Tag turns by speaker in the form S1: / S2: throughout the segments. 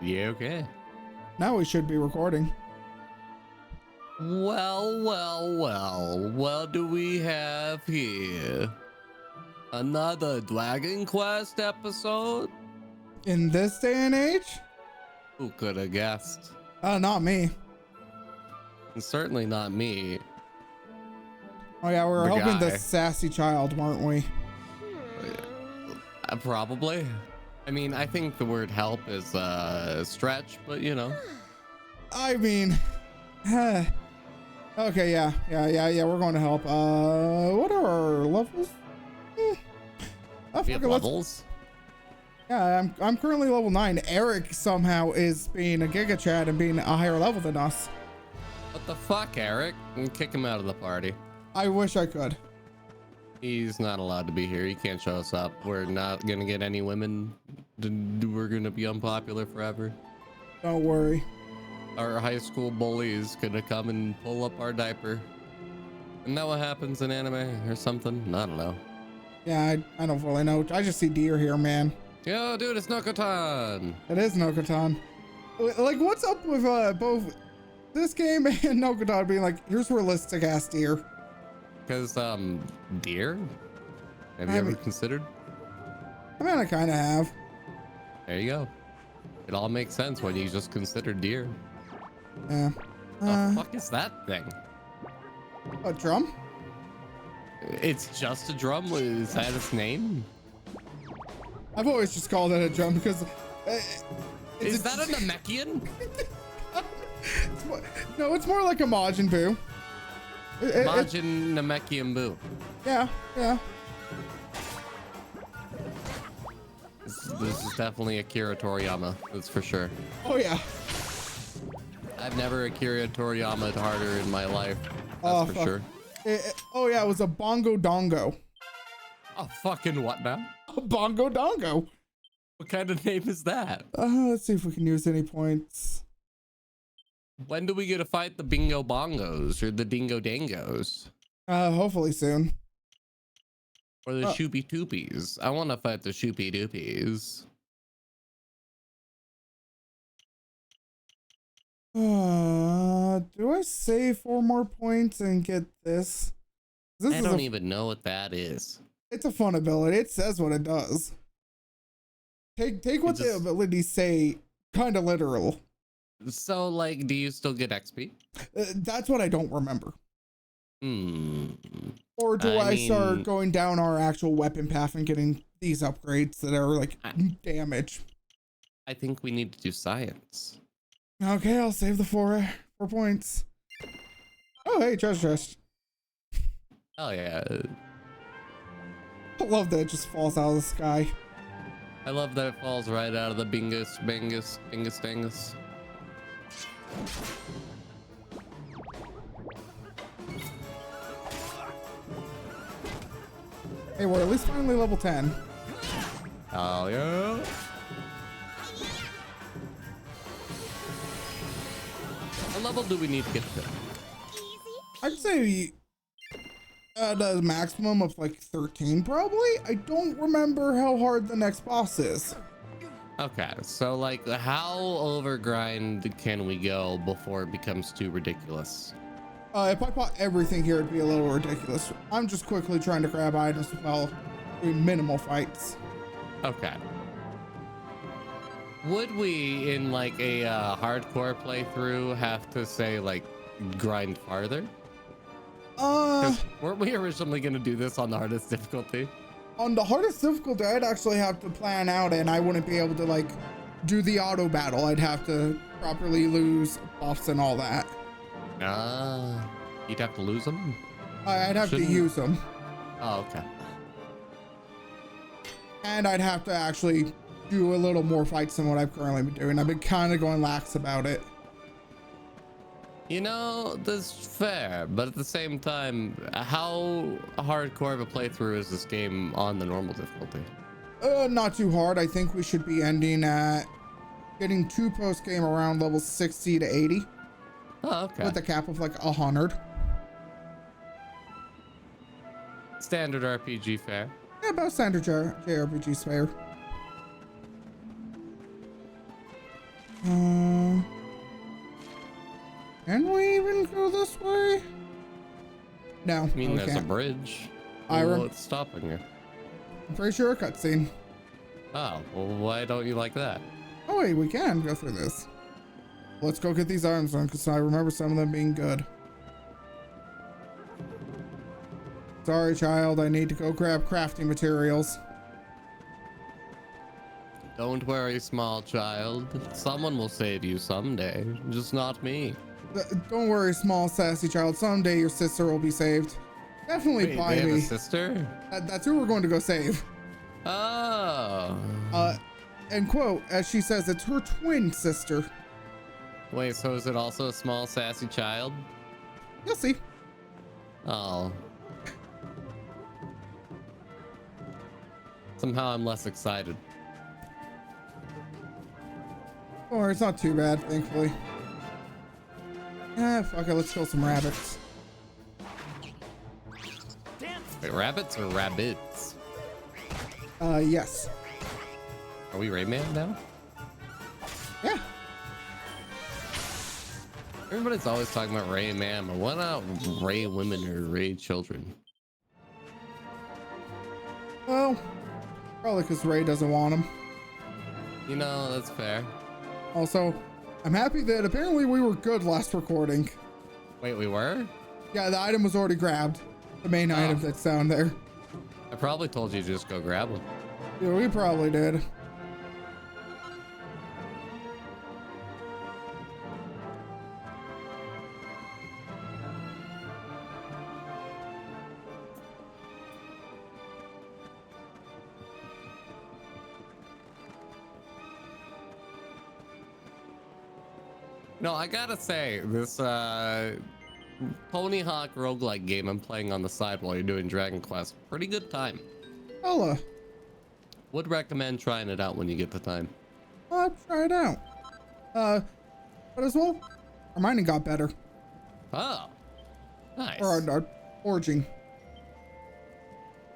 S1: Yeah, okay.
S2: Now we should be recording.
S1: Well, what do we have here? Another Dragon Quest episode?
S2: In this day and age?
S1: Who could have guessed?
S2: Not me.
S1: Certainly not me.
S2: Oh yeah, we were
S1: The
S2: helping
S1: guy.
S2: the sassy child, weren't we?
S1: Probably. I mean, I think the word help is a stretch, but you know.
S2: I mean, okay, yeah, we're going to help. What are our levels? Oh,
S1: We have
S2: fuck it,
S1: levels.
S2: yeah, I'm currently level 9. Eric somehow is being a Giga Chad and being a higher level than us.
S1: What the fuck, Eric? Kick him out of the party.
S2: I wish I could.
S1: He's not allowed to be here. He can't show us up. We're not gonna get any women. We're gonna be unpopular forever.
S2: Don't worry.
S1: Our high school bully is gonna come and pull up our diaper. Isn't that what happens in anime or something? I don't know.
S2: Yeah, I don't really know. I just see deer here, man.
S1: Yo, dude, it's Nokotan.
S2: It is Nokotan. Like, what's up with both this game and Nokotan being like, here's realistic ass deer?
S1: Because, deer? Have you
S2: I
S1: ever
S2: mean-
S1: considered?
S2: I mean, I kind of have.
S1: There you go. It all makes sense when you just consider deer.
S2: Yeah.
S1: The fuck is that thing?
S2: A drum?
S1: It's just a drum? Is that its name?
S2: I've always just called it a drum because.
S1: Is that a Namekian?
S2: No, it's more like a Majin Buu.
S1: Majin Namekian Buu.
S2: Yeah.
S1: This is definitely Akira Toriyama, that's for sure.
S2: Oh yeah.
S1: I've never Akira Toriyama'd harder in my life, that's
S2: Oh,
S1: for
S2: fuck.
S1: sure.
S2: Oh yeah, it was a Bongo Dongo.
S1: A fucking what now?
S2: A Bongo Dongo.
S1: What kind of name is that?
S2: Let's see if we can use any points.
S1: When do we get to fight the Bingo Bongos or the Dingo Dangos?
S2: Hopefully soon.
S1: Or the Shoopy Toopies? I want to fight the Shoopy Doopies.
S2: Do I save 4 more points and get this?
S1: I don't even know what that is.
S2: It's a fun ability. It says what it does. Take what the abilities say kind of literal.
S1: So, like, do you still get XP?
S2: That's what I don't remember. Or do
S1: I
S2: I start
S1: mean-
S2: going down our actual weapon path and getting these upgrades that are like damage?
S1: I think we need to do science.
S2: Okay, I'll save the 4 points. Oh, hey, treasure chest.
S1: Oh, yeah.
S2: I love that it just falls out of the sky.
S1: I love that it falls right out of the Bingus Dangus.
S2: Hey, we're at least finally level 10.
S1: Oh, yeah. What level do we need to get to?
S2: I'd say at a maximum of like 13 probably. I don't remember how hard the next boss is.
S1: Okay, so like how overgrind can we go before it becomes too ridiculous?
S2: If I bought everything here, it'd be a little ridiculous. I'm just quickly trying to grab items while doing minimal fights.
S1: Okay. Would we, in like a hardcore playthrough, have to say like grind farther? 'Cause weren't we originally gonna do this on the hardest difficulty?
S2: On the hardest difficulty, I'd actually have to plan out, and I wouldn't be able to like do the auto battle. I'd have to properly lose buffs and all that.
S1: You'd have to lose them?
S2: I'd have to use them,
S1: Oh, okay.
S2: and I'd have to actually do a little more fights than what I've currently been doing. I've been kind of going lax about it.
S1: You know, that's fair, but at the same time, how hardcore of a playthrough is this game on the normal difficulty?
S2: Not too hard. I think we should be ending at getting 2 post game around level 60 to 80.
S1: Oh, okay.
S2: With a cap of like 100.
S1: Standard RPG fare.
S2: Yeah, about standard JRPG spare. Can we even go this way? No.
S1: I mean,
S2: we
S1: there's a
S2: can't.
S1: bridge.
S2: Iron.
S1: What's stopping you?
S2: I'm pretty sure a cutscene.
S1: Oh, well, why don't you like that?
S2: Oh wait, we can go through this. Let's go get these items on, because I remember some of them being good. Sorry, child. I need to go grab crafting materials.
S1: Don't worry, small child. Someone will save you someday, just not me.
S2: Don't worry, small sassy child. Someday your sister will be saved. Definitely
S1: Wait,
S2: by
S1: they have
S2: me.
S1: a sister?
S2: That's who we're going to go save.
S1: Oh.
S2: And quote, as she says, it's her twin sister.
S1: Wait, so is it also a small sassy child?
S2: You'll see.
S1: Oh. Somehow I'm less excited.
S2: Or it's not too bad, thankfully. Fuck it, let's kill some rabbits.
S1: Wait, rabbits or rabbits?
S2: Yes.
S1: Are we Rayman now?
S2: Yeah.
S1: Everybody's always talking about Rayman, but why not Ray women or Ray children?
S2: Well, probably because Ray doesn't want them.
S1: You know, that's fair.
S2: Also, I'm happy that apparently we were good last recording.
S1: Wait, we were?
S2: Yeah, the item was already grabbed. The main item that's down there.
S1: I probably told you to just go grab one.
S2: Yeah, we probably did.
S1: No, I gotta say, this Tony Hawk roguelike game I'm playing on the side while you're doing Dragon Quest, pretty good time.
S2: I'll
S1: Would recommend trying it out when you get the time.
S2: try it out. But as well, our mining got better.
S1: Oh, nice.
S2: Or our forging.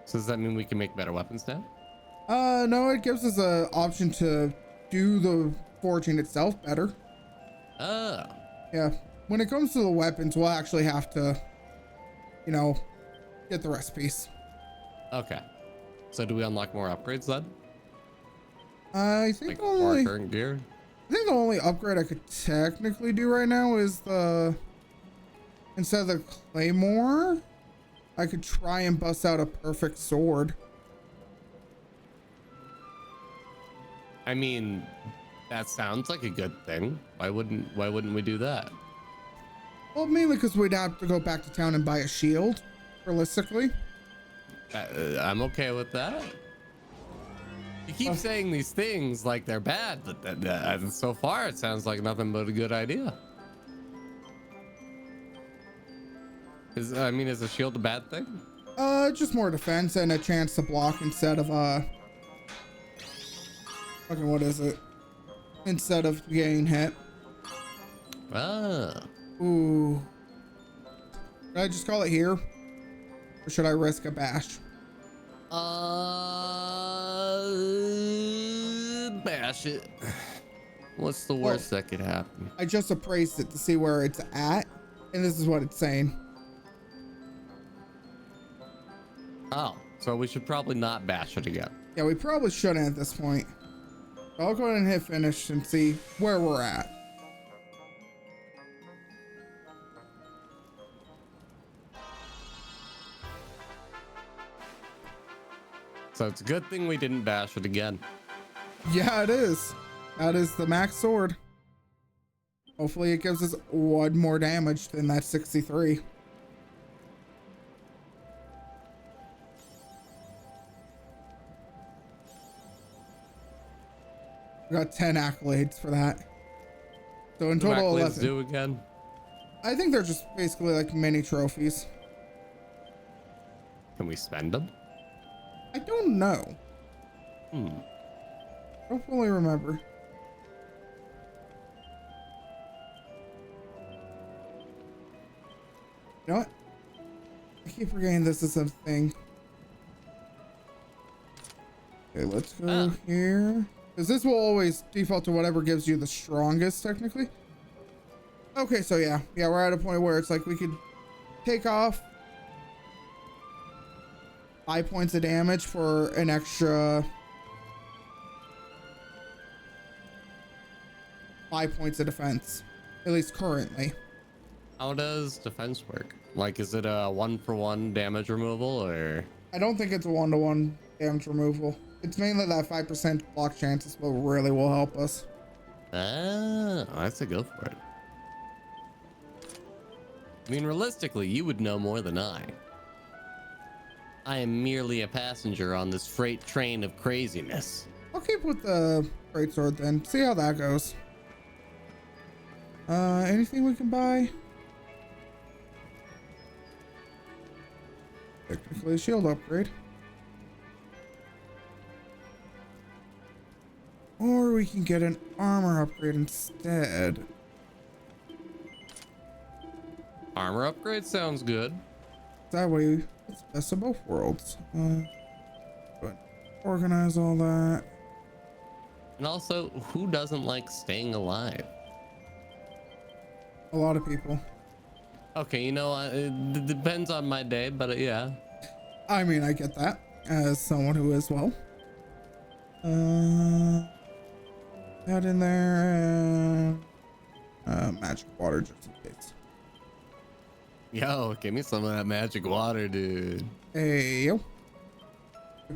S1: So does that mean we can make better weapons now?
S2: No, it gives us a option to do the forging itself better.
S1: Oh.
S2: Yeah. When it comes to the weapons, we'll actually have to, you know, get the recipes.
S1: Okay. So do we unlock more upgrades then?
S2: I think
S1: Like
S2: the only,
S1: more current gear?
S2: I think the only upgrade I could technically do right now is instead of the claymore, I could try and bust out a perfect sword.
S1: I mean, that sounds like a good thing. Why wouldn't we do that?
S2: Well, mainly because we'd have to go back to town and buy a shield, realistically.
S1: I'm okay with that. You keep saying these things like they're bad, but so far it sounds like nothing but a good idea. Is a shield a bad thing?
S2: Just more defense and a chance to block instead of fucking what is it? Instead of getting hit.
S1: Ah.
S2: Ooh. Should I just call it here? Or should I risk a bash?
S1: Bash it. What's the worst that could happen?
S2: I just appraised it to see where it's at, and this is what it's saying.
S1: Oh, so we should probably not bash it again.
S2: Yeah, we probably shouldn't at this point. I'll go ahead and hit finish and see where we're at.
S1: So it's a good thing we didn't bash it again.
S2: Yeah, it is. That is the max sword. Hopefully it gives us one more damage than that 63. We got 10 accolades for that. So in total,
S1: What do
S2: 11.
S1: do again?
S2: I think they're just basically like mini trophies.
S1: Can we spend them?
S2: I don't know. I don't fully remember. You know what? I keep forgetting this is a thing. Okay, let's go here. Because this will always default to whatever gives you the strongest, technically. Okay, so yeah, we're at a point where it's like we could take off 5 points of damage for an extra 5 points of defense, at least currently.
S1: How does defense work? Like, is it a 1-for-1 damage removal, or?
S2: I don't think it's a 1-to-1 damage removal. It's mainly that 5% block chances what really will help us.
S1: Ah, I say go for it. I mean, realistically, you would know more than I. I am merely a passenger on this freight train of craziness.
S2: I'll keep with the great sword then. See how that goes. Anything we can buy? Technically a shield upgrade. Or we can get an armor upgrade instead.
S1: Armor upgrade sounds good.
S2: That way it's best of both worlds. But organize all that.
S1: And also, who doesn't like staying alive?
S2: A lot of people.
S1: Okay, you know, it depends on my day, but yeah.
S2: I mean, I get that as someone who is well. That in there. Magic water just in case.
S1: Yo, give me some of that magic water, dude.
S2: Hey, yo.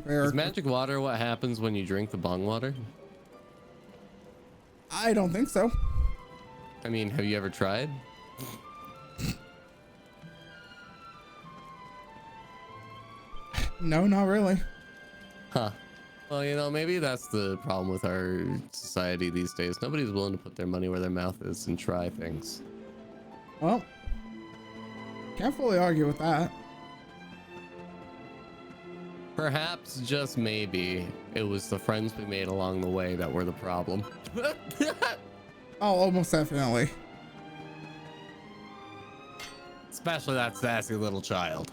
S1: Is magic water what happens when you drink the bong water?
S2: I don't think so.
S1: I mean, have you ever tried?
S2: No, not really.
S1: Huh. Well, you know, maybe that's the problem with our society these days. Nobody's willing to put their money where their mouth is and try things.
S2: Well, can't fully argue with that.
S1: Perhaps, just maybe, it was the friends we made along the way that were the problem.
S2: Oh, almost definitely.
S1: Especially that sassy little child.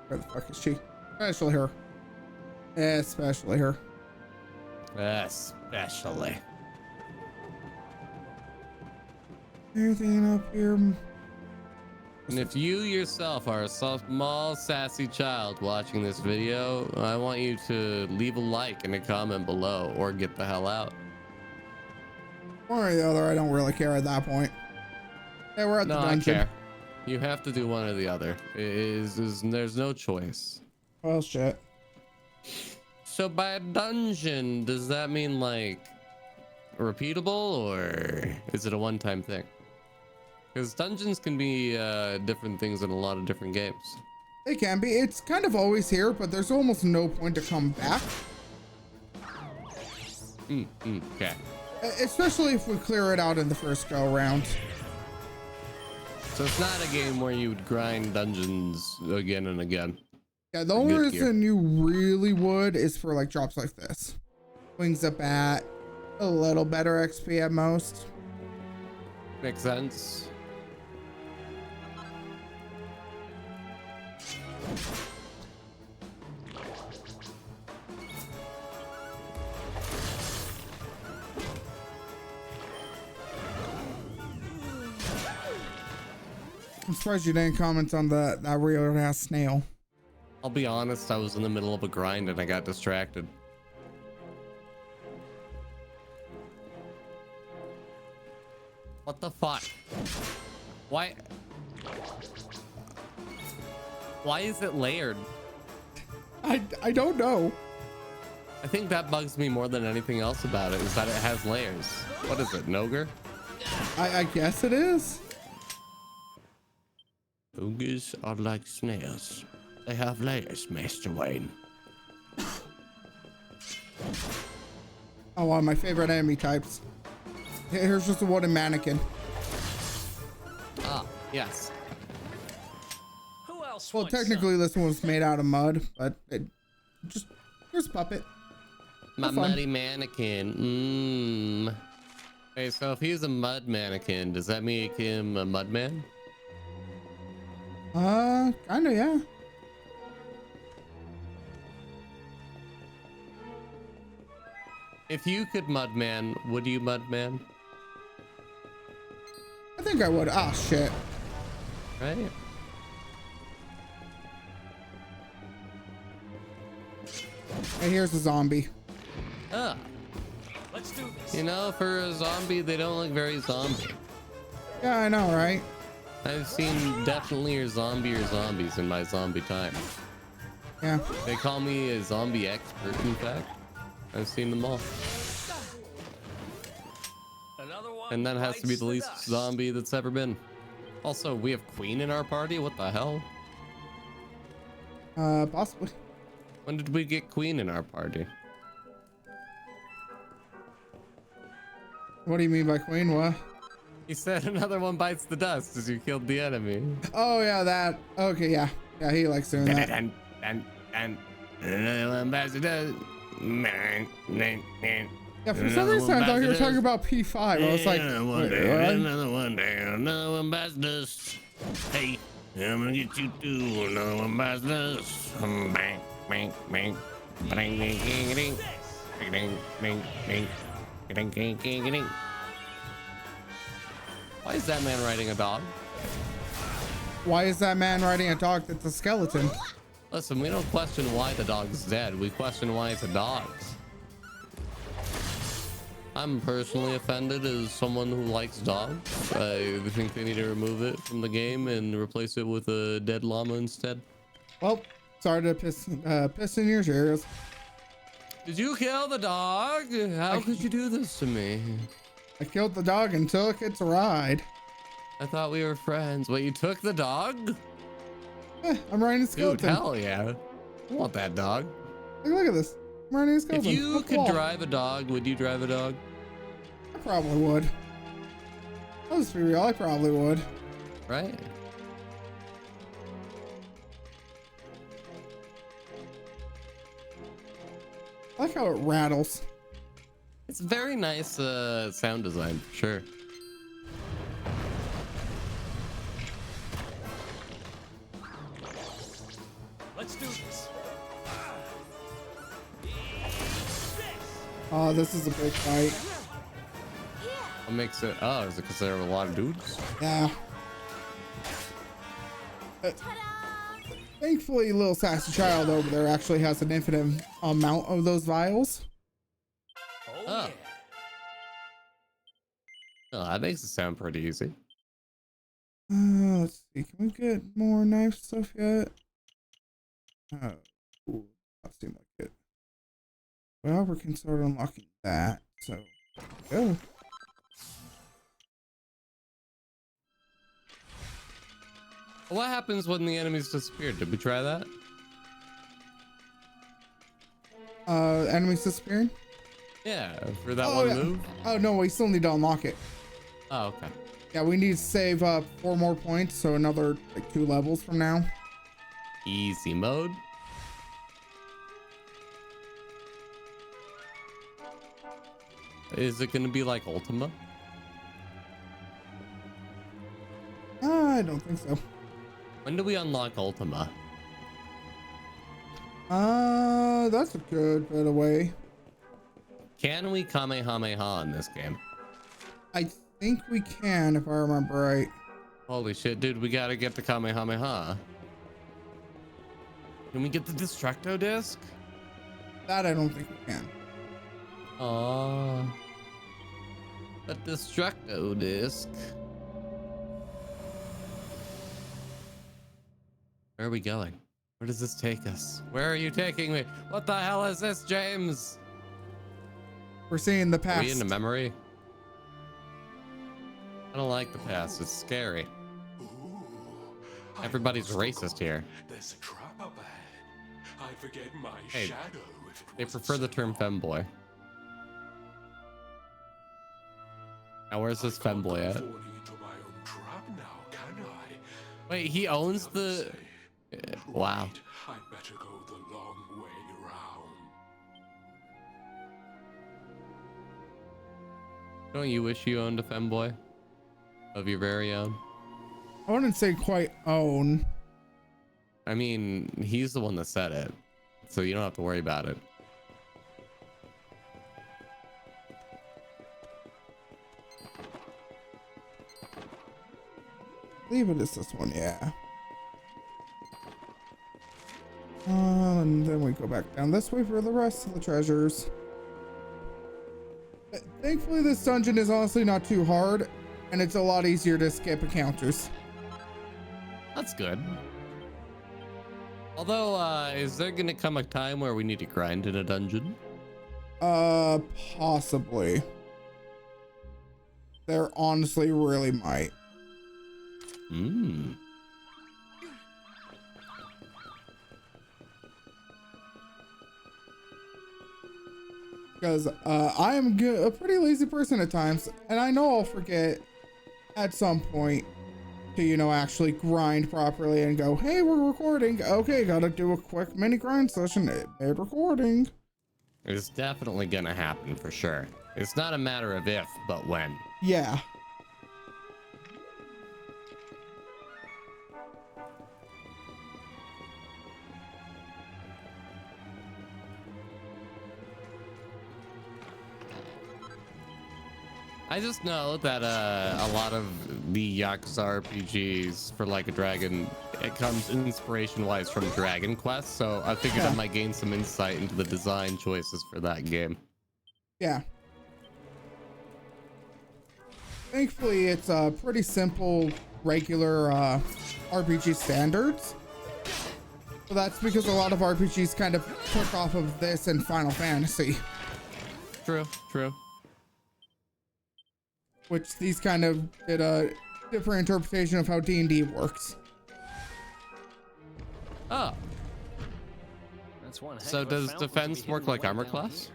S2: Where the fuck is she? Especially her. Especially her.
S1: Especially.
S2: Anything up here?
S1: And if you yourself are a small, sassy child watching this video, I want you to leave a like and a comment below or get the hell out.
S2: One or the other, I don't really care at that point. Yeah, we're at the dungeon.
S1: I care. You have to do one or the other. There's no choice.
S2: Well, shit.
S1: So by dungeon, does that mean like repeatable, or is it a one-time thing? Because dungeons can be different things in a lot of different games.
S2: They can be. It's kind of always here, but there's almost no point to come back.
S1: Okay.
S2: Especially if we clear it out in the first go round.
S1: So it's not a game where you would grind dungeons again and again.
S2: Yeah, the only reason you really would is for like drops like this. Wings up at a little better XP at most.
S1: Makes sense.
S2: I'm surprised you didn't comment on that real ass snail.
S1: I'll be honest, I was in the middle of a grind and I got distracted. What the fuck? Why is it layered?
S2: I don't know.
S1: I think that bugs me more than anything else about it, is that it has layers. What is it, Nogre?
S2: I guess it is.
S1: Ogres are like snails. They have layers, Master Wayne.
S2: Oh, one of my favorite enemy types. Here's just a wooden mannequin.
S1: Ah, yes.
S3: Who else?
S2: Well, technically this one was made out of mud, but here's a puppet.
S1: My muddy mannequin. Okay, so if he's a mud mannequin, does that make him a mud man?
S2: Kinda, yeah.
S1: If you could Mudman, would you Mudman?
S2: I think I would. Ah, shit.
S1: Right?
S2: And here's the zombie.
S1: Ah,
S3: Let's do this.
S1: you know, for a zombie, they don't look very zombie.
S2: Yeah, I know, right?
S1: I've seen definitely or zombies in my zombie time.
S2: Yeah.
S1: They call me a zombie expert, in fact. I've seen them all.
S3: Another one.
S1: And that has to be
S3: bites
S1: the least
S3: dust.
S1: zombie that's ever been. Also, we have Queen in our party? What the hell?
S2: Possibly.
S1: When did we get Queen in our party?
S2: What do you mean by queen? What?
S1: He said another one bites the dust as you killed the enemy.
S2: Oh, yeah, that. Okay, yeah. Yeah, he likes doing that.
S1: And another one bites the dust.
S2: Yeah, for some reason I thought you were talking about P5. I was like,
S1: Another one
S2: wait,
S1: down,
S2: what?
S1: another one down, another one bites the dust. Hey, I'm gonna get you too. Another one bites the dust. Bang, bang, bang. Bang, ding, ding, ding. Ding, ding, ding, ding. Ding, ding, ding, ding. Why is that man riding a dog?
S2: Why is that man riding a dog that's a skeleton?
S1: Listen, we don't question why the dog's dead. We question why it's a dog. I'm personally offended as someone who likes dogs. I think they need to remove it from the game and replace it with a dead llama instead.
S2: Well, sorry to piss in your ears.
S1: Did you kill the dog? How could you do this to me?
S2: I killed the dog and took its ride.
S1: I thought we were friends. Wait, you took the dog?
S2: I'm riding a
S1: Dude,
S2: skeleton.
S1: hell yeah. I want that dog.
S2: Look at this. I'm riding a skeleton.
S1: If you
S2: Look,
S1: could
S2: wall.
S1: drive a dog, would you drive a dog?
S2: I probably would. I'll just be real. I probably would.
S1: Right?
S2: I like how it rattles.
S1: It's very nice sound design, for sure.
S3: Let's do this.
S2: Oh, this is a big fight.
S1: What makes it? Oh, is it because there are a lot of dudes?
S2: Yeah. Thankfully, little sassy child over there actually has an infinite amount of those vials.
S3: Oh,
S1: Oh.
S3: yeah.
S1: Oh, that makes it sound pretty easy.
S2: Let's see. Can we get more knife stuff yet? Ooh, that seemed like it. Well, we can start unlocking that. So, go.
S1: What happens when the enemies disappeared? Did we try that?
S2: Enemies disappearing?
S1: Yeah, for that
S2: Oh,
S1: one
S2: yeah.
S1: move.
S2: Oh, no, we still need to unlock it.
S1: Oh, okay.
S2: Yeah, we need to save up 4 more points, so another like 2 levels from now.
S1: Easy mode. Is it gonna be like Ultima?
S2: I don't think so.
S1: When do we unlock Ultima?
S2: That's a good bit away.
S1: Can we Kamehameha in this game?
S2: I think we can, if I remember right.
S1: Holy shit, dude, we gotta get the Kamehameha. Can we get the Destructo disc?
S2: That I don't think we can.
S1: Aww. The Destructo disc. Where are we going? Where does this take us? Where are you taking me? What the hell is this, James?
S2: We're seeing the
S1: Are
S2: past.
S1: we in a memory? I don't like the past. It's scary. Everybody's racist here.
S4: There's a trap up ahead. I forget my
S1: Hey,
S4: shadow. If it
S1: They
S4: wasn't
S1: prefer the
S4: so.
S1: term femboy. Now, where's this
S4: I can't
S1: femboy
S4: go
S1: at?
S4: falling into my own trap now, can I?
S1: Wait, he owns
S4: Some
S1: the...
S4: say.
S1: Wow.
S4: Right, I'd better go the long way round.
S1: Don't you wish you owned a femboy? Of your very own?
S2: I wouldn't say quite own.
S1: I mean, he's the one that said it. So you don't have to worry about it.
S2: believe it is this one, yeah. And then we go back down this way for the rest of the treasures. Thankfully, this dungeon is honestly not too hard, and it's a lot easier to skip encounters.
S1: That's good. Although, is there gonna come a time where we need to grind in a dungeon?
S2: Possibly. There honestly really might.
S1: Hmm.
S2: Because I am a pretty lazy person at times, and I know I'll forget at some point to, you know, actually grind properly and go, hey, we're recording. Okay, gotta do a quick mini grind session. It made recording.
S1: It's definitely gonna happen for sure. It's not a matter of if, but when.
S2: Yeah.
S1: I just know that a lot of the Yakuza RPGs for Like a Dragon, it comes inspiration-wise from Dragon Quest, so I figured I might gain some insight into the design choices for that game.
S2: Yeah. Thankfully, it's a pretty simple, regular RPG standards. So that's because a lot of RPGs kind of took off of this in Final Fantasy.
S1: True, true.
S2: Which these kind of did a different interpretation of how D&D works.
S1: Oh,
S3: That's one.
S1: so
S3: heck of a
S1: does
S3: fountain to be
S1: defense
S3: hidden
S1: work like
S3: way
S1: armor
S3: down
S1: class?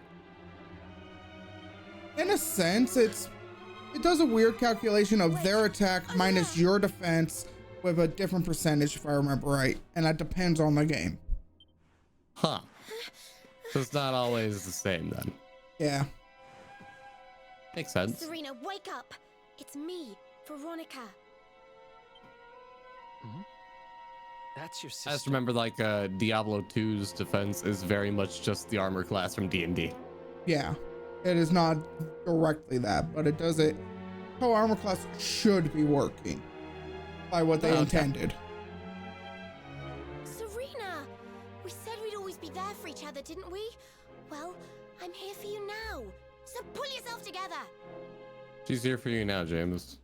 S3: here.
S2: In a sense, it does a weird calculation of their attack minus your defense with a different percentage, if I remember right. And that depends on the game.
S1: Huh. So it's not always the same then.
S2: Yeah.
S1: Makes sense.
S5: Serena, wake up! It's me, Veronica.
S3: That's your sister.
S1: I just remember like Diablo 2's defense is very much just the armor class from D&D.
S2: Yeah. It is not directly that, but it does it how armor class should be working by what they
S1: Okay.
S2: intended.
S5: Serena! We said we'd always be there for each other, didn't we? Well, I'm here for you now. So pull yourself together.
S1: She's here for you now, James.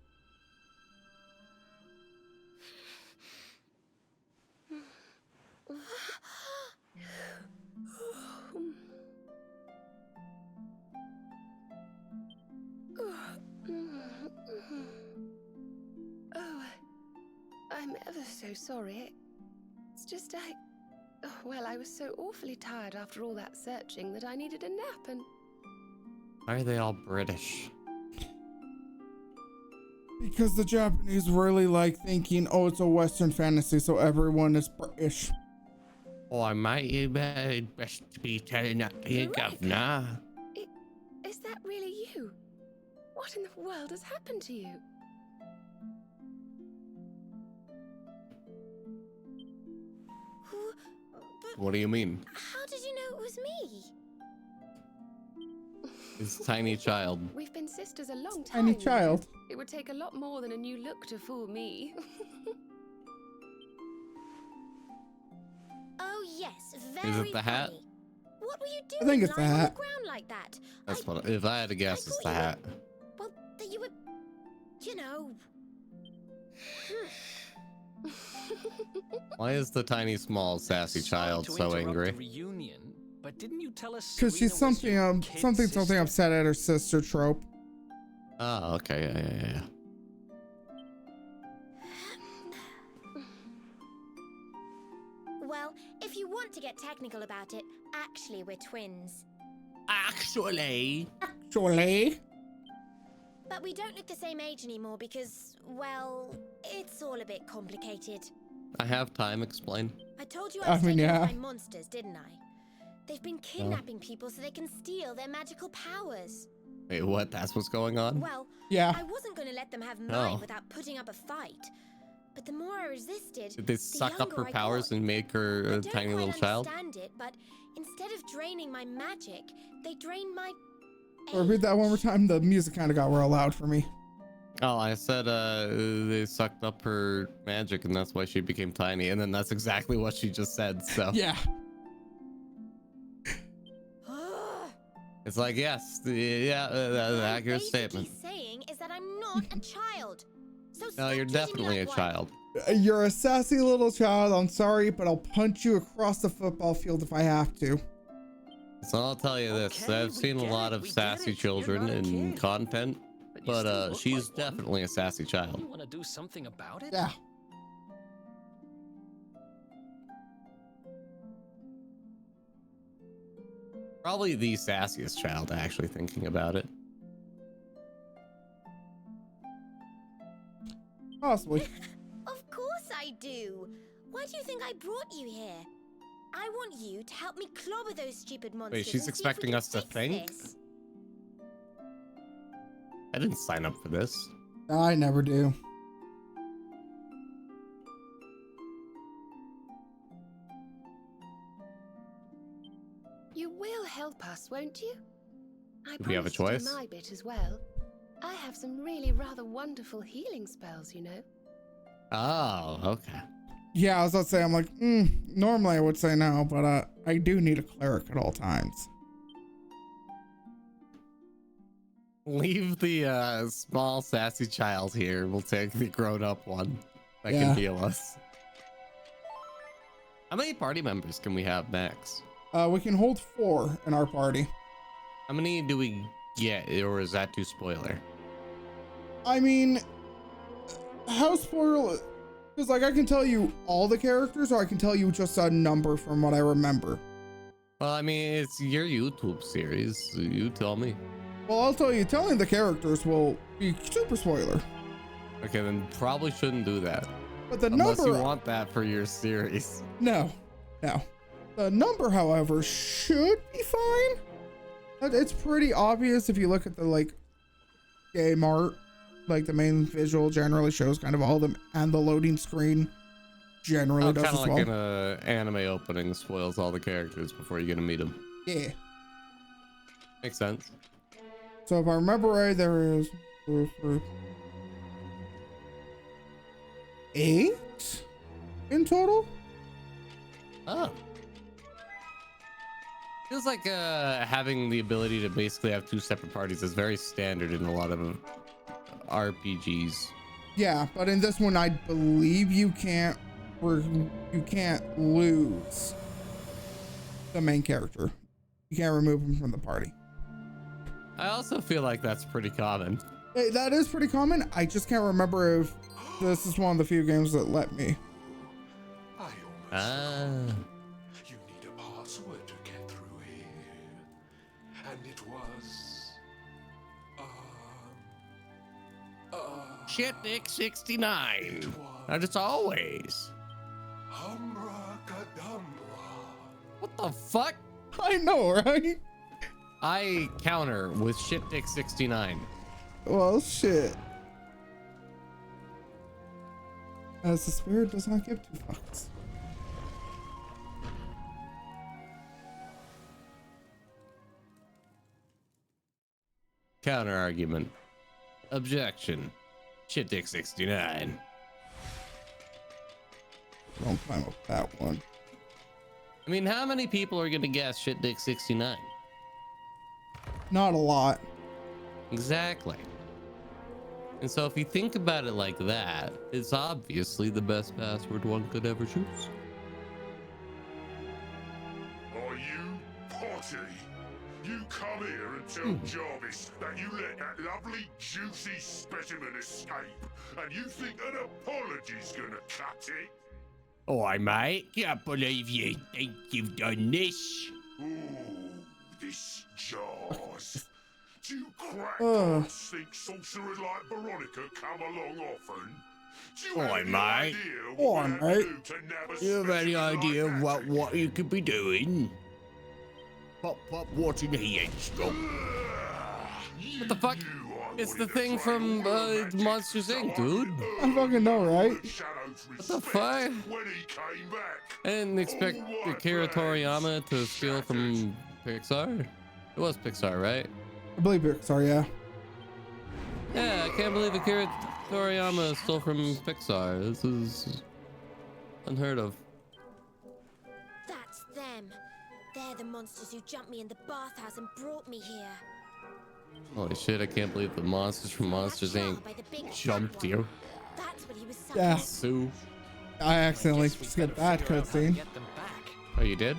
S6: Oh, I'm ever so sorry. It's just well, I was so awfully tired after all that searching that I needed a nap and...
S1: Why are they all British?
S2: Because the Japanese really like thinking, oh, it's a Western fantasy, so everyone is British.
S1: Oh, I might best be telling that to you, governor.
S6: Is that really you? What in the world has happened to you?
S1: What do you mean?
S5: How did you know it was me?
S1: It's a tiny child.
S6: We've been sisters a long time.
S2: Tiny
S6: Richard.
S2: child.
S6: It would take a lot more than a new look to fool me.
S5: Oh yes, very
S1: the hat?
S5: funny. What were you doing?
S2: I think it's the
S5: lying on
S2: hat.
S5: the ground like that?
S1: That's what. If I had to guess, it's the hat.
S5: Well, that you were, you know.
S1: Why is the tiny, small, sassy
S3: Sorry
S1: child
S3: to
S1: so
S3: interrupt
S1: angry?
S3: the reunion, but didn't you tell us?
S2: Because she's
S3: Serena was your
S2: something
S3: kid
S2: something
S3: sister?
S2: upset at her sister trope.
S1: Oh, okay, yeah.
S5: Well, if you want to get technical about it, actually we're twins.
S1: Actually.
S5: But we don't look the same age anymore because, well, it's all a bit complicated.
S1: I have time, explain.
S5: I told you I was taken
S2: yeah.
S5: by monsters, didn't I? They've been kidnapping people so they can steal their magical powers.
S1: Wait, what? That's what's going on?
S5: Well,
S2: Yeah.
S5: I wasn't going to let them have mine
S1: Oh.
S5: without putting up a fight. But the more I resisted,
S1: Did they
S5: the
S1: suck up her
S5: younger I
S1: powers
S5: got.
S1: and make her
S5: I
S1: a
S5: don't
S1: tiny
S5: quite
S1: little child?
S5: understand it, but instead of draining my magic, they drained my...
S2: Repeat that one more time. The music kind of got real loud for me.
S1: Oh, I said they sucked up her magic and that's why she became tiny. And then that's exactly what she just said. So
S2: Yeah.
S1: it's like, yes, yeah, accurate statement.
S5: Saying is that I'm not a child. So
S1: No,
S5: stop
S1: you're
S5: treating me
S1: definitely a
S5: like one.
S1: child.
S2: You're a sassy little child. I'm sorry, but I'll punch you across the football field if I have to.
S1: So I'll tell you this,
S3: Okay,
S1: I've
S3: we
S1: seen a
S3: get
S1: lot
S3: it,
S1: of
S3: we get
S1: sassy
S3: it. You're
S1: children
S3: not a
S1: in
S3: kid.
S1: content,
S3: You
S1: but
S3: still look
S1: she's
S3: like one.
S1: definitely a sassy child.
S3: You want to do something about it?
S2: Yeah.
S1: Probably the sassiest child, actually, thinking about it.
S2: Possibly.
S5: Of course I do. Why do you think I brought you here? I want you to help me clobber those stupid monsters.
S1: she's
S5: and see if we
S1: expecting
S5: can
S1: us to
S5: fix
S1: think?
S5: this.
S1: I didn't sign up for this.
S2: I never do.
S6: You will help us, won't you? I
S1: Do we have a
S6: promise to
S1: choice?
S6: do my bit as well. I have some really rather wonderful healing spells, you know.
S1: Oh, okay.
S2: Yeah, I was about to say, I'm like, normally I would say no, but I do need a cleric at all times.
S1: Leave the small sassy child here. We'll take the grown-up one that
S2: Yeah.
S1: can heal us. How many party members can we have max?
S2: We can hold 4 in our party.
S1: How many do we get, or is that too spoiler?
S2: I mean, how spoiler? Because like I can tell you all the characters, or I can tell you just a number from what I remember.
S1: Well, I mean, it's your YouTube series. So you tell me.
S2: Well, I'll tell you, telling the characters will be super spoiler.
S1: Okay, then probably shouldn't do that.
S2: But the
S1: Unless
S2: number,
S1: you want that for your series.
S2: no. The number, however, should be fine. It's pretty obvious if you look at the like game art, like the main visual generally shows kind of all of them, and the loading screen generally does
S1: Kind
S2: as
S1: of like
S2: well.
S1: in a anime opening, spoils all the characters before you get to meet them.
S2: Yeah.
S1: Makes sense.
S2: So if I remember right, there is 8 in total.
S1: Oh. Feels like having the ability to basically have 2 separate parties is very standard in a lot of RPGs.
S2: Yeah, but in this one, I believe you can't lose the main character. You can't remove him from the party.
S1: I also feel like that's pretty common.
S2: That is pretty common. I just can't remember if this is one of the few games that let me.
S4: I almost
S1: Ah.
S4: You need a password to get through here. And it was...
S1: Shit, Nick 69.
S4: It was...
S1: And it's always.
S4: Humracadabra.
S1: What the fuck?
S2: I know, right?
S1: I counter with shit dick 69.
S2: Well, shit. As the spirit does not give 2 fucks.
S1: Counter argument. Objection. Shit dick 69.
S2: Don't climb up that one.
S1: I mean, how many people are gonna guess shit dick 69?
S2: Not a lot.
S1: Exactly. And so if you think about it like that, it's obviously the best password one could ever choose.
S4: Are you potty? You come here and tell Jarvis that you let that lovely juicy specimen escape, and you think an apology's gonna cut it?
S1: Oi, mate. Can't believe you think you've done this.
S4: Ooh, this Jaws. Do you
S2: Ugh.
S4: crackpots think sorcerers like Veronica come along often? Do you
S1: Oi,
S4: have any
S1: mate.
S4: idea
S2: Oi,
S4: what we have to
S2: mate.
S4: do to nab a
S1: You have any
S4: specimen
S1: idea
S4: like that?
S1: what you could be doing? Pop, what's in here, stop. What the fuck? It's the thing from Monsters Inc., dude.
S2: I fucking know, right?
S1: What the fuck?
S4: When he came back.
S1: I didn't expect Akira Toriyama to steal from Pixar. It was Pixar, right?
S2: I believe Pixar, yeah.
S1: Yeah, I can't believe Akira Toriyama is still from Pixar. This is unheard of.
S5: That's them. They're the monsters who jumped me in the bathhouse and brought me here.
S1: Holy shit, I can't believe the monsters from Monsters
S5: That
S1: Inc.
S5: jar by the big
S1: jumped
S5: fat
S1: you.
S5: one. That's what he was sucking.
S2: Yeah.
S1: Sue.
S2: I accidentally
S3: Guess we
S2: skipped
S3: better
S2: that
S3: figure out how to
S2: cutscene.
S3: get them back.
S1: Oh, you did?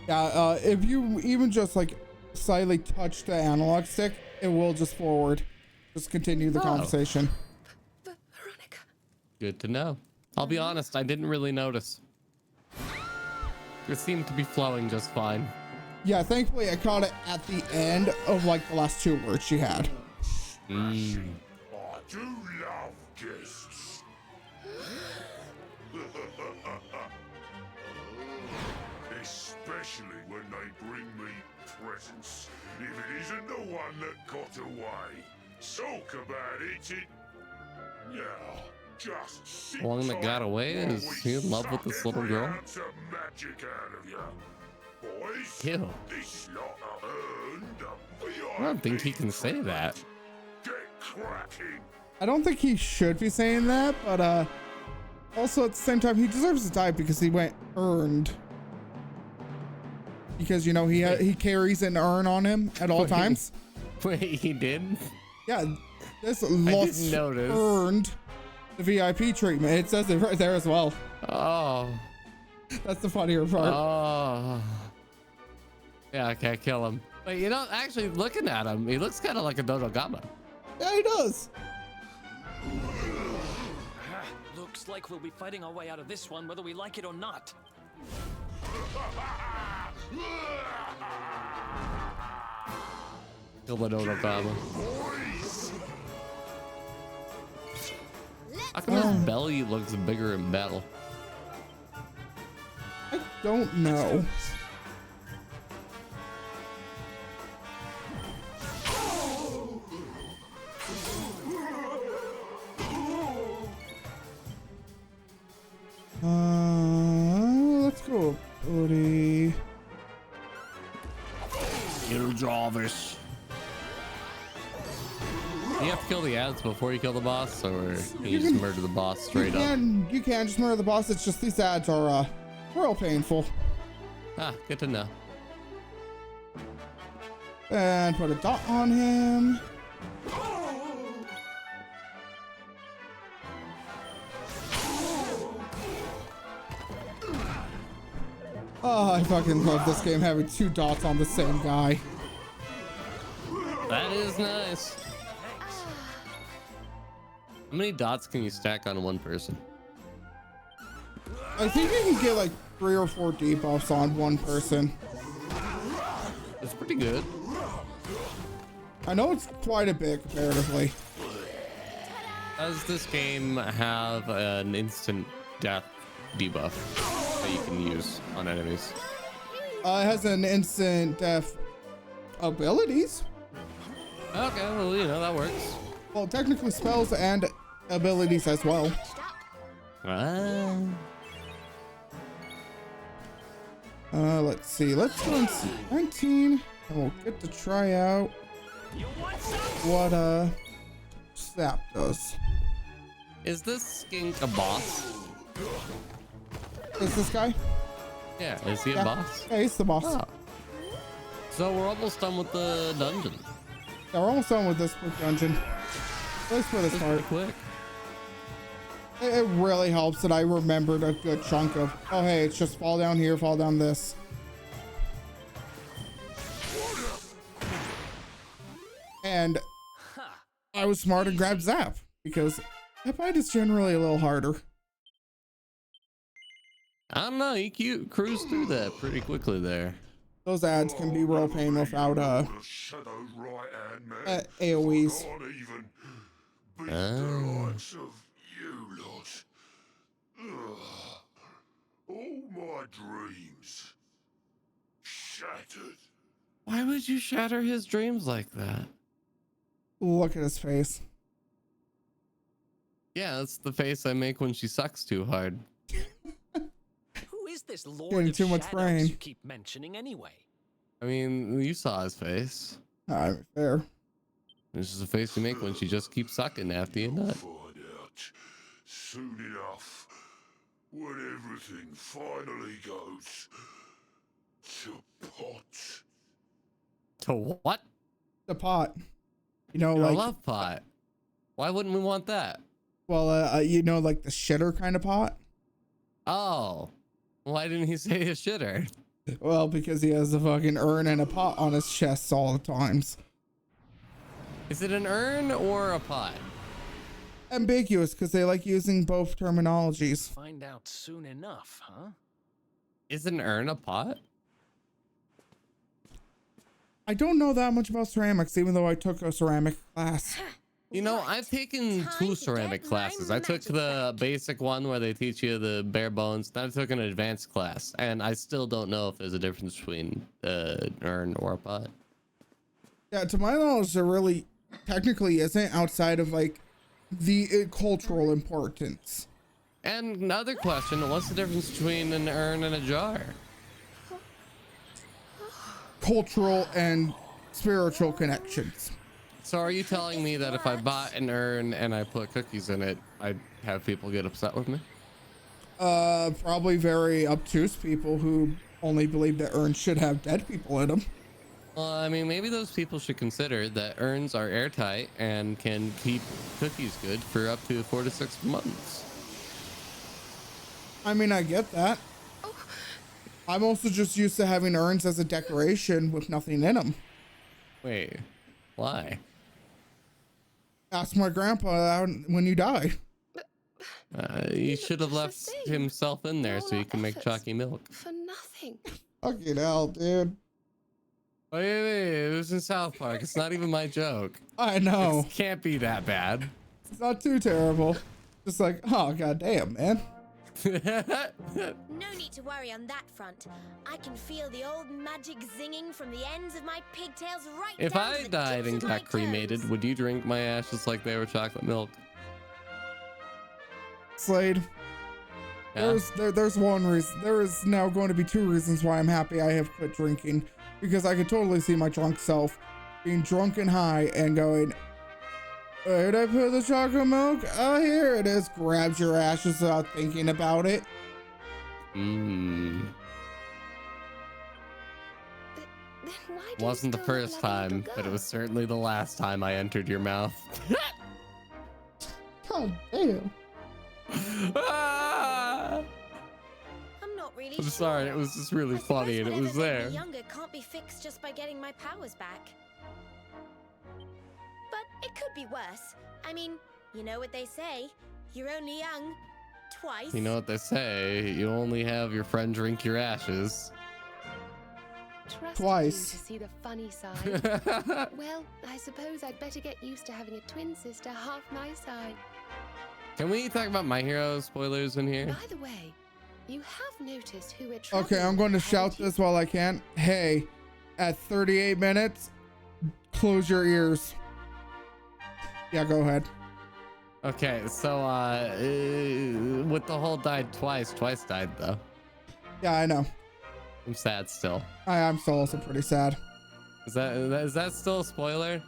S2: Yeah, if you even just like slightly touch the analog stick, it will just forward. Just continue the
S1: Oh.
S2: conversation.
S6: Veronica.
S1: Good to know. I'll be honest, I didn't really notice. It seemed to be flowing just fine.
S2: Yeah, thankfully I caught it at the end of like the last two words she had.
S1: Mm.
S4: I do love guests. Especially when they bring me presents. If it isn't the one that got away. Talk about it. Yeah, just sit
S1: The one that got
S4: tight
S1: away?
S4: while
S1: Is
S4: we
S1: he in love with
S4: suck
S1: this little
S4: every
S1: girl?
S4: ounce of magic out of you. Boys,
S1: Ew.
S4: this lot are earned a
S1: I don't think he
S4: VIP
S1: can say that.
S4: Get cracking.
S2: I don't think he should be saying that, but also at the same time he deserves to die because he went earned. Because you know he carries an urn on him at all
S1: Wait.
S2: times.
S1: Wait, he did?
S2: Yeah, this
S1: didn't
S2: lost
S1: notice.
S2: earned the VIP treatment. It says it right there as well.
S1: Oh.
S2: That's the funnier part.
S1: Oh. Yeah, okay, kill him. But you know, actually looking at him, he looks kind of like a Dodogama.
S2: Yeah, he does.
S3: Looks like we'll be fighting our way out of this one whether we like it or not.
S1: Kill the Dodogama. How come his belly looks bigger in battle?
S2: I don't know. Let's go, buddy.
S1: Kill Jarvis. You have to kill the ads before you kill the boss, or you just murder the boss straight up?
S2: You can just murder the boss. It's just these ads are real painful.
S1: Ah, good to know.
S2: And put a dot on him. Oh, I fucking love this game having two dots on the same guy.
S1: That is nice. How many dots can you stack on one person?
S2: I think you can get like 3 or 4 debuffs on one person.
S1: It's pretty good.
S2: I know it's quite a bit comparatively.
S1: Does this game have an instant death debuff that you can use on enemies?
S2: It has an instant death abilities.
S1: Okay, well, you know, that works.
S2: Well, technically spells and abilities as well.
S1: Ah.
S2: Let's see. Let's go and see. 19. And we'll get to try out what Sap does.
S1: Is this skink a boss?
S2: Is this guy?
S1: Yeah, is he a
S2: Yeah.
S1: boss?
S2: Yeah, he's the boss.
S1: Oh. So we're almost done with the dungeon.
S2: Yeah, we're almost done with this quick dungeon. At least for this
S1: This is
S2: part.
S1: pretty quick.
S2: It really helps that I remembered a good chunk of, oh hey, it's just fall down here, fall down this. And I was smart and grabbed Zap because that fight is generally a little harder.
S1: I don't know, you cruised through that pretty quickly there.
S2: Those ads can be real pain without
S4: The Shadow's right-hand man.
S2: AoEs.
S4: Can't even beat
S1: Ah.
S4: the likes of you lot. Ugh. All my dreams shattered.
S1: Why would you shatter his dreams like that?
S2: Look at his face.
S1: Yeah, that's the face I make when she sucks too hard.
S3: Who is this Lord
S2: Getting
S3: of
S2: too much
S3: Shadows
S2: brain.
S3: you keep mentioning anyway?
S1: I mean, you saw his face.
S2: Alright, fair.
S1: This is the face you make when she just keeps sucking after you nut.
S4: Find out soon enough when everything finally goes to pot.
S1: To what?
S2: The pot. You know,
S1: I
S2: like,
S1: love pot. Why wouldn't we want that?
S2: well, you know, like the shitter kind of pot.
S1: Oh, why didn't he say a shitter?
S2: Well, because he has a fucking urn and a pot on his chest all the times.
S1: Is it an urn or a pot?
S2: Ambiguous, because they like using both terminologies.
S3: Find out soon enough, huh?
S1: Is an urn a pot?
S2: I don't know that much about ceramics, even though I took a ceramic class.
S1: You know,
S5: Right.
S1: I've taken
S5: Time
S1: 2
S5: to
S1: ceramic
S5: get my
S1: classes. I took
S5: magic
S1: the
S5: back.
S1: basic one where they teach you the bare bones. Then I took an advanced class, and I still don't know if there's a difference between an urn or a pot.
S2: Yeah, to my knowledge, there really technically isn't outside of like the cultural importance.
S1: And another question, what's the difference between an urn and a jar?
S2: Cultural and spiritual connections.
S1: So are you telling me that if I bought an urn and I put cookies in it, I'd have people get upset with me?
S2: Probably very obtuse people who only believe that urns should have dead people in them.
S1: Well, I mean, maybe those people should consider that urns are airtight and can keep cookies good for up to 4 to 6 months.
S2: I mean, I get that. I'm also just used to having urns as a decoration with nothing in them.
S1: Wait, why?
S2: Ask my grandpa when you die.
S1: He should have
S6: just the
S1: left
S6: same.
S1: himself in there
S6: All
S1: so he
S6: our
S1: can make
S6: efforts
S1: chalky milk.
S6: For nothing.
S2: Fucking hell, dude.
S1: Wait, it was in South Park. It's not even my joke.
S2: I know.
S1: It can't be that bad.
S2: It's not too terrible. Just like, oh, goddamn, man.
S5: No need to worry on that front. I can feel the old magic zinging from the ends of my pigtails right
S1: If
S5: down to
S1: I
S5: the
S1: died
S5: tips
S1: and
S5: of my
S1: got cremated,
S5: toes.
S1: would you drink my ashes like they were chocolate milk?
S2: Slade,
S1: Yeah?
S2: there's one reason. There is now going to be 2 reasons why I'm happy I have quit drinking. Because I could totally see my drunk self being drunk and high and going, where'd I put the chocolate milk? Oh, here it is. Grabs your ashes without thinking about it.
S1: Mmm.
S6: Then why do you
S1: Wasn't the
S6: still have
S1: first
S6: that little
S1: time, but it
S6: girl?
S1: was certainly the last time I entered your mouth.
S2: God damn.
S1: Ah!
S5: I'm not really
S1: I'm
S5: sure.
S1: sorry, it was just really
S5: I suppose
S1: funny and it
S5: whatever's
S1: was
S5: made
S1: there.
S5: me younger can't be fixed just by getting my powers back. But it could be worse. I mean, you know what they say. You're only young twice.
S1: You know what they say, you only have your friend drink your ashes.
S6: Trusted
S2: Twice.
S6: you to see the funny side. Well, I suppose I'd better get used to having a twin sister half my size.
S1: Can we talk about My Hero spoilers in here?
S6: By the way, you have noticed who we're
S2: Okay, I'm going to shout this while I can. Hey, at 38 minutes, close your ears. Yeah, go ahead.
S1: Okay, so with the whole died twice died though.
S2: Yeah, I know.
S1: I'm sad still.
S2: I'm still also pretty sad.
S1: Is that still a spoiler?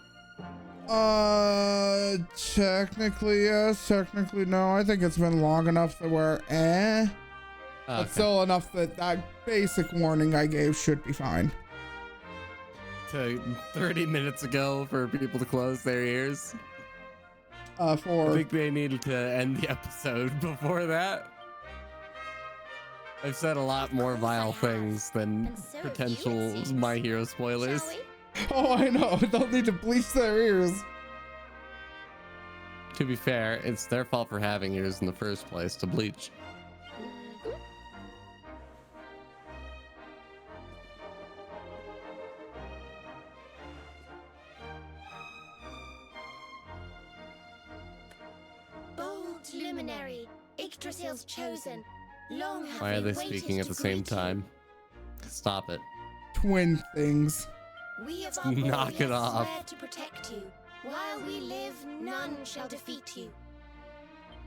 S2: Technically yes, technically no. I think it's been long enough to where,
S1: Oh,
S2: but
S1: okay.
S2: still enough that that basic warning I gave should be fine.
S1: To 30 minutes ago for people to close their ears. I
S2: For
S1: think they needed to end the episode before that. I've said a lot more
S5: Of course I
S1: vile
S5: have.
S1: things than
S5: And so have you,
S1: potential
S5: it seems.
S1: My Hero spoilers.
S5: Shall we?
S2: oh, I know. They'll need to bleach their ears.
S1: To be fair, it's their fault for having ears in the first place to bleach.
S6: Mhm.
S5: Bold luminary, Yggdrasil's chosen. Long have
S1: Why are
S5: we
S1: they
S5: waited
S1: speaking at
S5: to
S1: the same
S5: greet you.
S1: time? Stop it.
S2: Twin things.
S5: We of our
S1: Knock it
S5: warriors
S1: off.
S5: swear to protect you. While we live, none shall defeat you.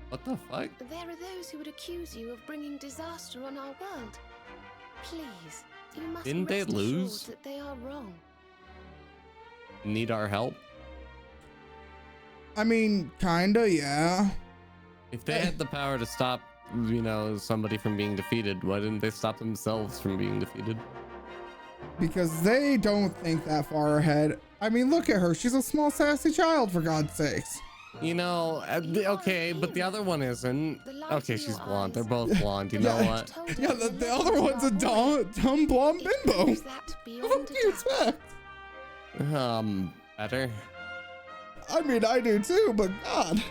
S1: What the fuck?
S6: There are those who would accuse you of bringing disaster on our world. Please, you must
S1: Didn't they
S6: rest assured
S1: lose?
S6: that they are wrong.
S1: Need our help?
S2: I mean, kinda, yeah.
S1: If they had the power to stop, you know, somebody from being defeated, why didn't they stop themselves from being defeated?
S2: Because they don't think that far ahead. I mean, look at her. She's a small, sassy child, for God's sakes.
S1: You know, okay, but the other one isn't. Okay, she's blonde. They're both blonde. You know
S2: Yeah.
S1: what?
S2: Yeah, the other one's a dumb blonde bimbo.
S6: Proves that
S2: What
S6: beyond
S2: do
S6: a
S2: you
S6: doubt.
S2: expect?
S1: Better.
S2: I mean, I do too, but God.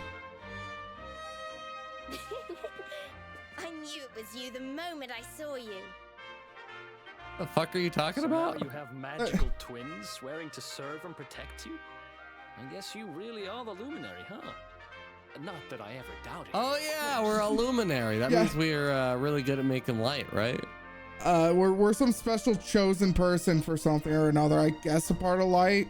S5: I knew it was you the moment I saw you.
S1: The fuck are you talking
S3: So now
S1: about?
S3: you have magical twins swearing to serve and protect you? I guess you really are the luminary, huh? Not that I ever doubted.
S1: Oh yeah, we're a luminary. That
S2: Yeah.
S1: means we're really good at making light, right?
S2: We're some special chosen person for something or another. I guess a part of light.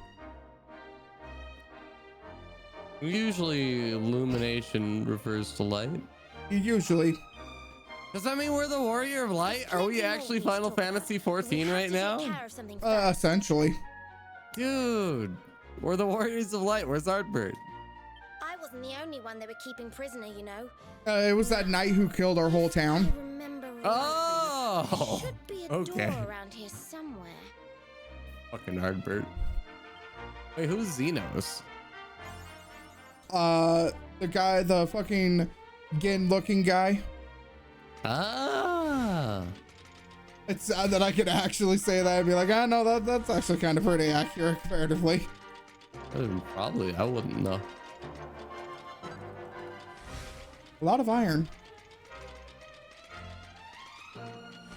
S1: Usually, illumination refers to light.
S2: Usually.
S1: Does that mean we're the warrior of light? Are we actually Final Fantasy 14 right now?
S2: Essentially.
S1: Dude, we're the warriors of light. Where's Artbird?
S5: I wasn't the only one they were keeping prisoner, you know.
S2: It was that knight who killed our whole town.
S5: I remember.
S1: Oh,
S5: Should be a
S1: okay.
S5: door around here somewhere.
S1: Fucking Artbird. Wait, who's Xenos?
S2: The guy, the fucking Gin-looking guy.
S1: Ah.
S2: It's sad that I could actually say that and be like, no, that's actually kind of pretty accurate comparatively.
S1: Probably, I wouldn't know.
S2: A lot of iron.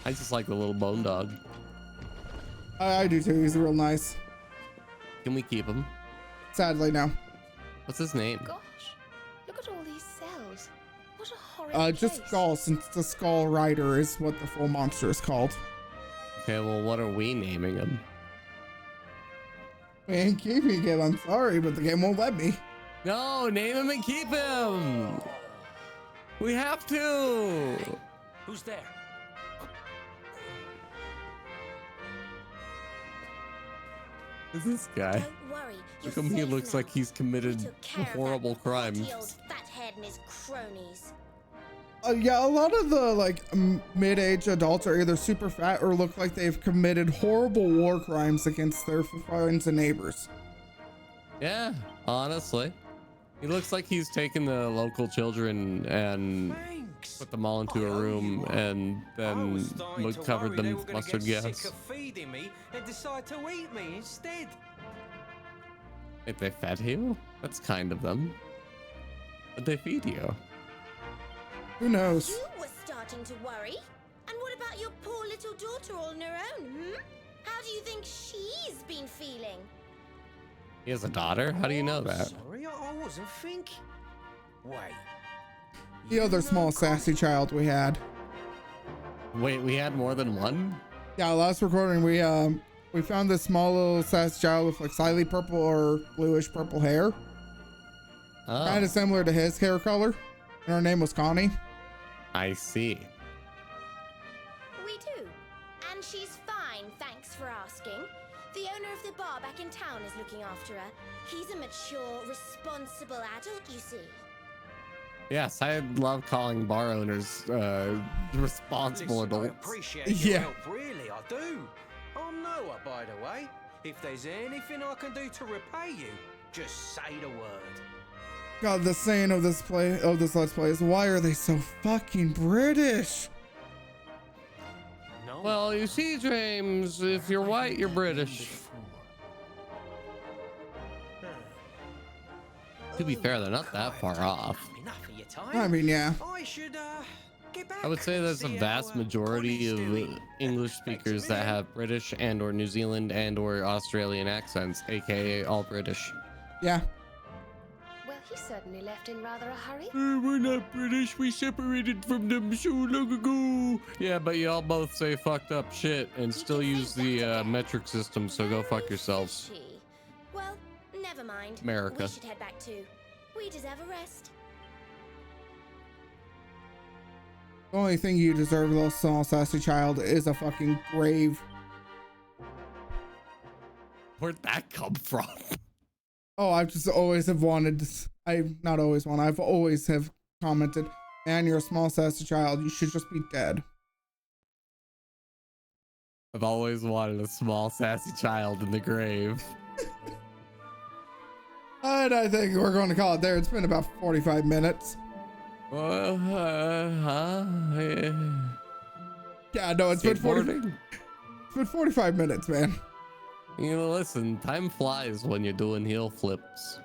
S1: I just like the little bone dog.
S2: I do too. He's real nice.
S1: Can we keep him?
S2: Sadly, no.
S1: What's his name?
S6: Gosh, look at all these cells. What a horrid
S2: Just
S6: place.
S2: Skull, since the Skull Rider is what the full monster is called.
S1: Okay, well, what are we naming him?
S2: We ain't keeping him. I'm sorry, but the game won't let me.
S1: No, name him and keep him. We have to.
S3: Who's there?
S1: Who's this guy?
S5: Don't worry.
S1: Look
S5: You're
S1: at him, he
S5: safe
S1: looks
S5: now.
S1: like he's
S5: We
S1: committed
S5: took care of
S1: horrible
S5: that naughty
S1: crimes.
S5: old fathead and his cronies.
S2: Yeah, a lot of the mid-age adults are either super fat or look like they've committed horrible war crimes against their friends and neighbors.
S1: Yeah, honestly. He looks like he's taken the local children and
S7: Thanks.
S1: put them all into a room and then covered them with mustard gas.
S7: Sick of feeding me and decide to eat me instead.
S1: If they fed you? That's kind of them. But they feed you.
S2: Who knows?
S5: You were starting to worry. And what about your poor little daughter all on her own, How do you think she's been feeling?
S1: He has a daughter? How do you know
S7: Oh,
S1: that?
S7: Sorry, I wasn't thinking. Wait.
S2: The other small sassy child we had.
S1: Wait, we had more than one?
S2: Yeah, last recording we found this small little sassy child with like slightly purple or bluish purple hair.
S1: Oh,
S2: Kind of similar to his hair color. And her name was Connie.
S1: I see.
S5: We do. And she's fine, thanks for asking. The owner of the bar back in town is looking after her. He's a mature, responsible adult, you see.
S1: Yes, I love calling bar owners responsible
S7: Listen, I
S1: adults.
S7: appreciate your
S2: Yeah.
S7: help, really, I do. I'm Noah, by the way. If there's anything I can do to repay you, just say the word.
S2: God, the saying of this Let's Play is, why are they so fucking British?
S3: No.
S1: Well, you see, James, if you're white, you're British. To be fair, they're not that far off.
S7: Enough of your time.
S2: I mean, yeah.
S7: I should get back.
S1: I would say
S7: and
S1: there's a
S7: see
S1: vast
S7: how,
S1: majority
S7: Connie's
S1: of
S7: doing.
S1: English speakers that have British and or New Zealand and or Australian accents, aka all British.
S2: Yeah.
S6: Well, he certainly left in rather a hurry.
S1: We're not British, we separated from them so long ago. Yeah, but you all both say fucked up shit and still use the metric system, so go fuck yourselves.
S5: Fishy. Well, never mind.
S1: America.
S5: We should head back too. We deserve a rest.
S2: The only thing you deserve, little small sassy child, is a fucking grave.
S1: Where'd that come from?
S2: Oh, I've just always have wanted I'm not always one. I've always have commented, man, you're a small sassy child. You should just be dead.
S1: I've always wanted a small sassy child in the grave.
S2: And I think we're going to call it there. It's been about 45 minutes. Yeah, no, it's been 45 minutes, man.
S1: You know, listen, time flies when you're doing heel flips.